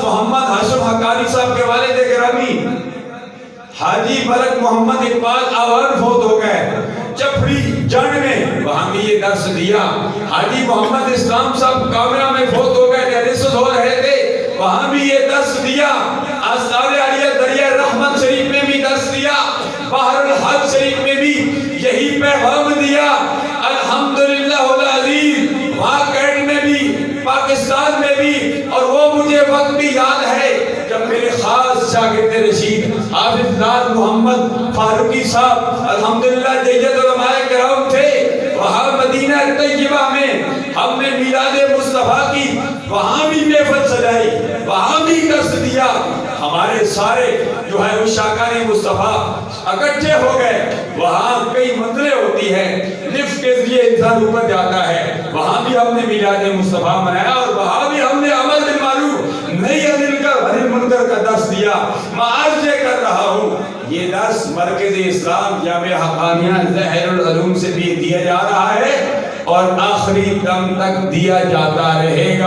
محمد ہاشم حقانی صاحب کے والد گرامی حاجی ملک محمد اقبال آوان فوت ہو گئے چپڑی جنگ میں، وہاں بھی یہ درس دیا۔ حاجی محمد اسلام صاحب کامرہ میں فوت ہو گئے، ڈائلسس ہو رہے تھے، وہاں بھی یہ درس دیا۔ آستان عالیہ دریا رحمت شریف میں بھی درس دیا، بحر الحق شریف میں بھی یہی پیغام دیا۔ الحمدللہ العزیز، وہاں کیٹ میں بھی، پاکستان میں بھی، اور وہ مجھے وقت بھی یاد ہے جب میرے خاص شاگرد رشید حافظ لال محمد فاروقی صاحب الحمدللہ جید علماء کرام تھے، وہاں مدینہ طیبہ میں ہم نے میلاد مصطفیٰ کی وہاں بھی محفل سجائی، وہاں بھی درس دیا۔ ہمارے سارے جو ہے عشاقان مصطفیٰ اکٹھے ہو گئے، وہاں کئی منزلیں ہوتی ہیں، لفٹ کے ذریعے انسان اوپر جاتا ہے، وہاں بھی ہم نے میلاد مصطفیٰ منایا، اور وہاں بھی ہم نے امر بالمعروف نہی عن المنکر کا درس دیا۔ میں عرض کر رہا ہوں یہ درس مرکز اسلام جامعہ حقانیہ ظاہر العلوم سے بھی دیا جا رہا ہے اور آخری دم تک دیا جاتا رہے گا۔